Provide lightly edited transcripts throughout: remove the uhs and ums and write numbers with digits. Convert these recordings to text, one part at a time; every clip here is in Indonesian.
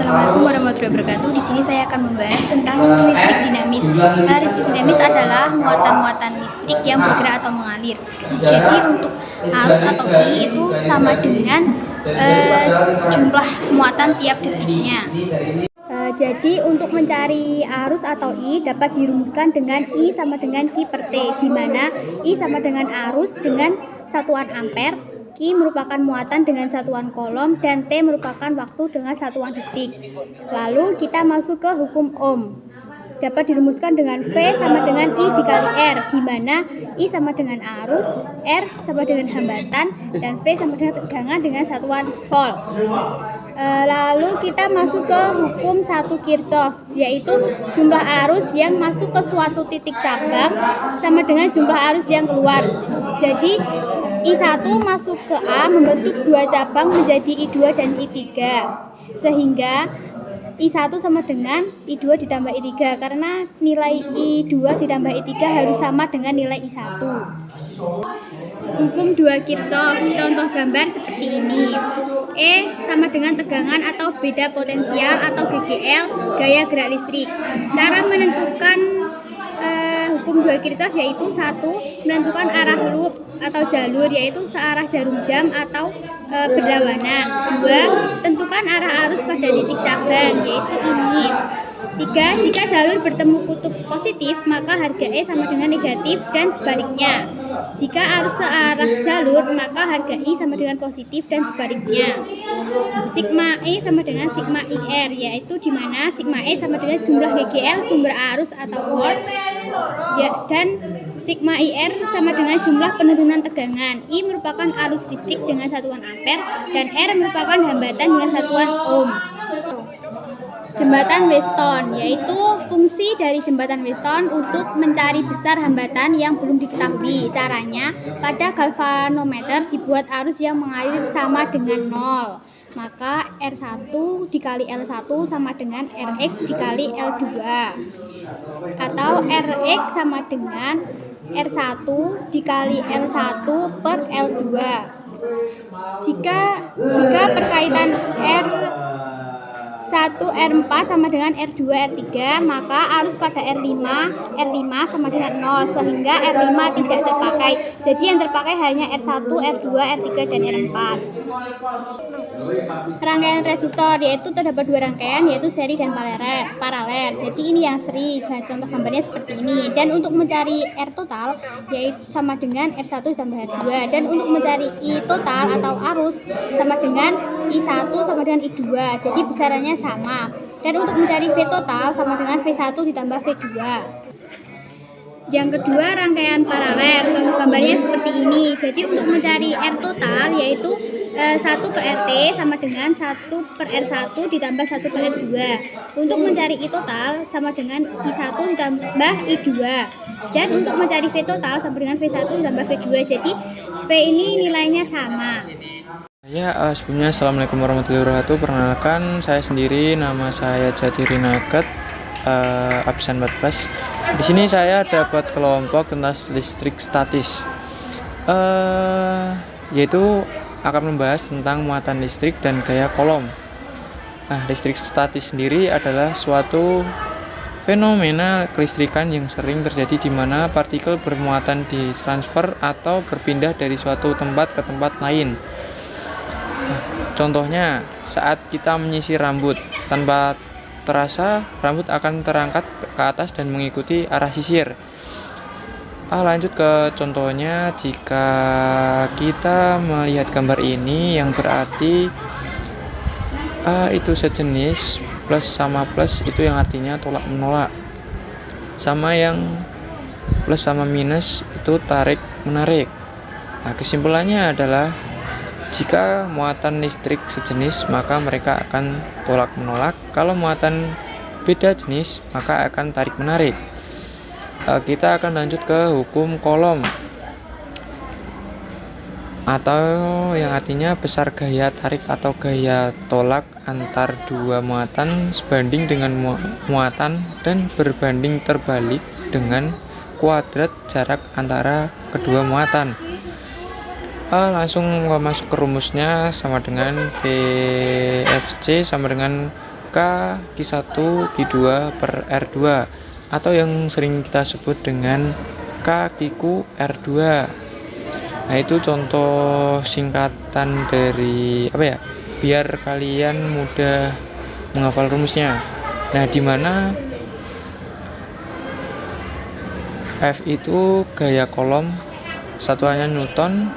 Assalamualaikum warahmatullahi wabarakatuh. Di sini saya akan membahas tentang listrik dinamis. Listrik dinamis adalah muatan-muatan listrik yang bergerak atau mengalir. Jadi untuk arus atau I itu sama dengan jumlah muatan tiap detiknya. Jadi untuk mencari arus atau I dapat dirumuskan dengan I sama dengan Q per T, di mana I sama dengan arus dengan satuan ampere, Q merupakan muatan dengan satuan kolom, dan T merupakan waktu dengan satuan detik. Lalu kita masuk ke hukum Ohm. Dapat dirumuskan dengan V sama dengan I dikali R, di mana I sama dengan arus, R sama dengan hambatan, dan V sama dengan tegangan dengan satuan volt. Lalu kita masuk ke hukum 1 Kirchhoff, yaitu jumlah arus yang masuk ke suatu titik cabang sama dengan jumlah arus yang keluar. Jadi I1 masuk ke A membentuk dua cabang menjadi I2 dan I3, sehingga I1 sama dengan I2 ditambah I3, karena nilai I2 ditambah I3 harus sama dengan nilai I1. Hukum 2 Kirchhoff, contoh gambar seperti ini. E sama dengan tegangan atau beda potensial atau GGL, gaya gerak listrik. Cara menentukan hukum 2 Kirchhoff yaitu 1. Menentukan arah loop atau jalur, yaitu searah jarum jam atau berlawanan. 2. Tentukan arah arus pada titik cabang, yaitu ini. 3. Jika jalur bertemu kutub positif, maka harga E sama dengan negatif dan sebaliknya. Jika arus searah jalur, maka harga I sama dengan positif dan sebaliknya. Sigma E sama dengan sigma IR, yaitu di mana sigma E sama dengan jumlah GGL sumber arus atau volt, dan sigma IR sama dengan jumlah penurunan tegangan. I merupakan arus listrik dengan satuan ampere, dan R merupakan hambatan dengan satuan ohm. Jembatan Weston, yaitu fungsi dari jembatan Weston untuk mencari besar hambatan yang belum diketahui. Caranya, pada galvanometer dibuat arus yang mengalir sama dengan 0. Maka R1 dikali L1 sama dengan Rx dikali L2. Atau Rx sama dengan R1 dikali L1 per L2. Jika perkaitan R1 R4 sama dengan R2 R3, maka arus pada R5 sama dengan 0, sehingga R5 tidak terpakai. Jadi yang terpakai hanya R1, R2, R3, dan R4. Rangkaian resistor, yaitu terdapat dua rangkaian, yaitu seri dan paralel. Jadi ini yang seri, contoh gambarnya seperti ini. Dan untuk mencari R total, yaitu sama dengan R1 ditambah R2. Dan untuk mencari I total atau arus sama dengan I1 sama dengan I2. Jadi besarannya sama. Dan untuk mencari V total sama dengan V1 ditambah V2. Yang kedua, rangkaian paralel. Contoh gambarnya seperti ini. Jadi untuk mencari R total, yaitu 1 per RT sama dengan 1 per R1 ditambah 1 per R2. Untuk mencari I total sama dengan I1 ditambah I2. Dan untuk mencari V total sama dengan V1 ditambah V2. Jadi V ini nilainya sama. Ya, sebelumnya Assalamualaikum warahmatullahi wabarakatuh. Perkenalkan, saya sendiri, nama saya Jati Rinaket, absen 14. Di sini saya dapat kelompok tentang listrik statis, yaitu akan membahas tentang muatan listrik dan gaya kolom. Nah, listrik statis sendiri adalah suatu fenomena kelistrikan yang sering terjadi di mana partikel bermuatan ditransfer atau berpindah dari suatu tempat ke tempat lain. Contohnya, saat kita menyisir rambut, tanpa terasa rambut akan terangkat ke atas dan mengikuti arah sisir. Lanjut ke contohnya, jika kita melihat gambar ini, yang berarti itu sejenis, plus sama plus itu yang artinya tolak menolak, sama yang plus sama minus itu tarik menarik. Nah, kesimpulannya adalah jika muatan listrik sejenis, maka mereka akan tolak menolak. Kalau muatan beda jenis, maka akan tarik menarik. Kita akan lanjut ke hukum kolom, atau yang artinya besar gaya tarik atau gaya tolak antar dua muatan sebanding dengan muatan dan berbanding terbalik dengan kuadrat jarak antara kedua muatan. Langsung masuk ke rumusnya, sama dengan VFC sama dengan K Q1 Q2 per R2 atau yang sering kita sebut dengan K Q R2. Nah, itu contoh singkatan dari apa ya? Biar kalian mudah menghafal rumusnya. Nah, di mana F itu gaya kolom, satuannya Newton,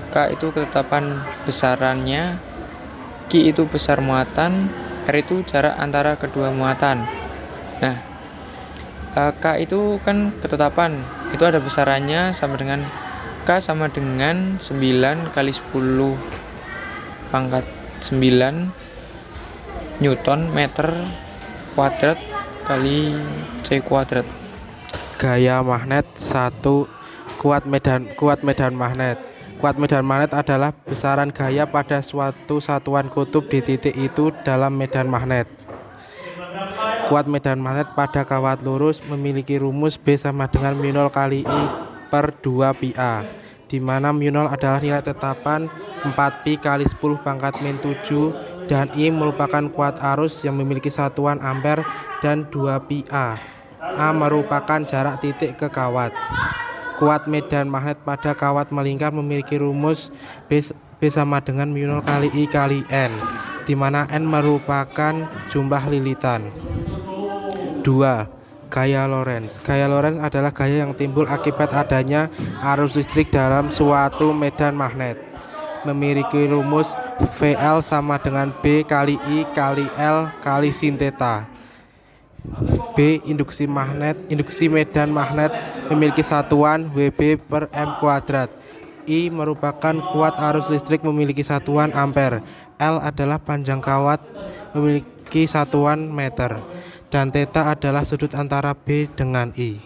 K itu ketetapan besarannya, Q itu besar muatan, R itu jarak antara kedua muatan. Nah, K itu kan ketetapan, itu ada besarannya sama dengan K sama dengan 9 kali 10 pangkat 9 Newton meter kuadrat kali C kuadrat. Gaya magnet 1. Kuat medan magnet. Kuat medan magnet adalah besaran gaya pada suatu satuan kutub di titik itu dalam medan magnet. Kuat medan magnet pada kawat lurus memiliki rumus B sama dengan mu0 kali I per 2 pi A, di mana mu0 adalah nilai tetapan 4 pi kali 10 pangkat min 7 dan I merupakan kuat arus yang memiliki satuan ampere dan 2 pi A. A merupakan jarak titik ke kawat. Kuat medan magnet pada kawat melingkar memiliki rumus B sama dengan mu0 kali I kali N, di mana N merupakan jumlah lilitan. 2. Gaya Lorentz. Gaya Lorentz adalah gaya yang timbul akibat adanya arus listrik dalam suatu medan magnet. Memiliki rumus VL sama dengan B kali I kali L kali sin theta. B. Induksi medan magnet memiliki satuan Wb per m kuadrat. I merupakan kuat arus listrik memiliki satuan ampere. L adalah panjang kawat memiliki satuan meter. Dan theta adalah sudut antara B dengan I.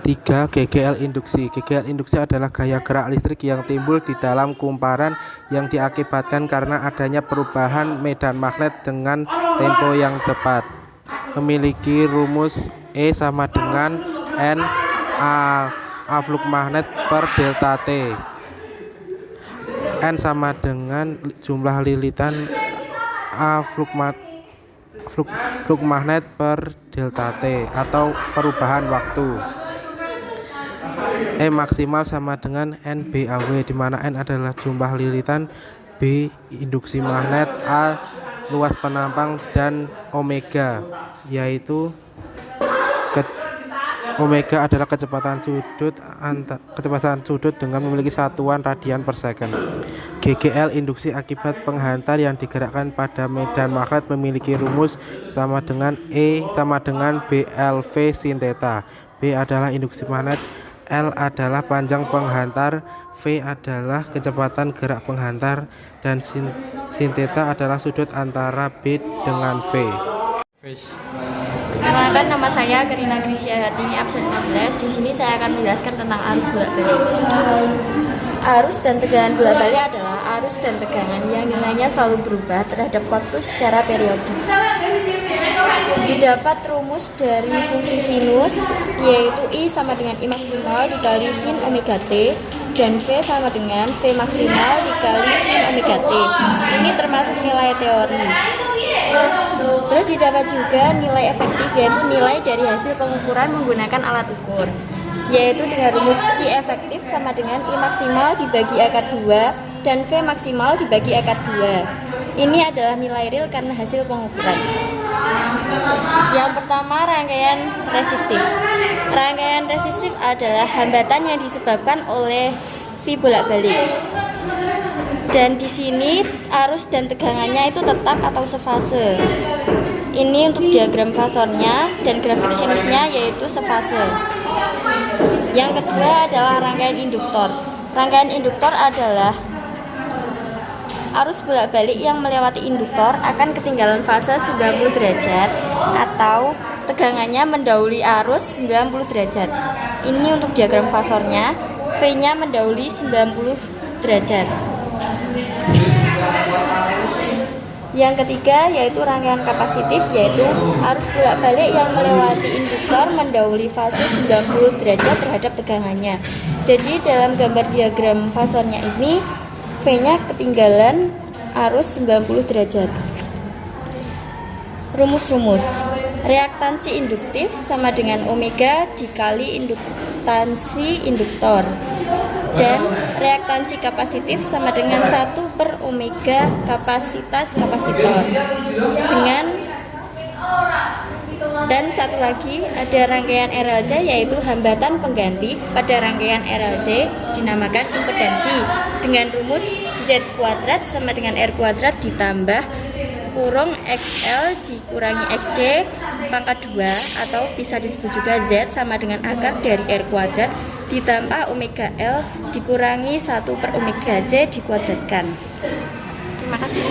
3. GGL induksi. GGL induksi adalah gaya gerak listrik yang timbul di dalam kumparan yang diakibatkan karena adanya perubahan medan magnet dengan tempo yang cepat. Memiliki rumus E sama dengan N A flux magnet per delta T. N sama dengan jumlah lilitan A flux magnet per delta T atau perubahan waktu. E maksimal sama dengan NBAW, di mana N adalah jumlah lilitan, B induksi magnet, A luas penampang, dan omega yaitu omega adalah kecepatan sudut dengan memiliki satuan radian per second. GGL induksi akibat penghantar yang digerakkan pada medan magnet memiliki rumus sama dengan E sama dengan BLV sin theta. B adalah induksi magnet, L adalah panjang penghantar, V adalah kecepatan gerak penghantar, dan sin theta adalah sudut antara B dengan V. Perkenalkan, nama saya Karina Grisya Hatini, absen 16. Di sini saya akan menjelaskan tentang arus bolak-balik. Arus dan tegangan bolak-balik adalah arus dan tegangan yang nilainya selalu berubah terhadap waktu secara periodik. Didapat rumus dari fungsi sinus, yaitu I sama dengan I maksimal dikali sin omega T, dan V sama dengan V maksimal dikali sin omega T. Ini termasuk nilai teori. Terus didapat juga nilai efektif, yaitu nilai dari hasil pengukuran menggunakan alat ukur, yaitu dengan rumus I efektif sama dengan I maksimal dibagi akar 2 dan V maksimal dibagi akar 2. Ini adalah nilai real karena hasil pengukuran. Yang pertama, rangkaian resistif. Rangkaian resistif adalah hambatan yang disebabkan oleh V bolak-balik. Dan di sini arus dan tegangannya itu tetap atau sefase. Ini untuk diagram fasornya dan grafik sinusnya yaitu sefase. Yang kedua adalah rangkaian induktor. Rangkaian induktor adalah arus bolak-balik yang melewati induktor akan ketinggalan fase 90 derajat atau tegangannya mendahului arus 90 derajat. Ini untuk diagram fasornya, V-nya mendahului 90 derajat. Yang ketiga yaitu rangkaian kapasitif, yaitu arus bolak-balik yang melewati induktor mendahului fase 90 derajat terhadap tegangannya. Jadi dalam gambar diagram fasornya ini V-nya ketinggalan arus 90 derajat. Rumus-rumus. Reaktansi induktif sama dengan omega dikali induktansi induktor. Dan reaktansi kapasitif sama dengan 1/omega kapasitas kapasitor. Dan satu lagi ada rangkaian RLC yaitu hambatan pengganti pada rangkaian RLC dinamakan impedansi dengan rumus Z kuadrat sama dengan R kuadrat ditambah kurung XL dikurangi XC pangkat 2 atau bisa disebut juga Z sama dengan akar dari R kuadrat ditambah omega L dikurangi 1/omega C dikuadratkan. Terima kasih.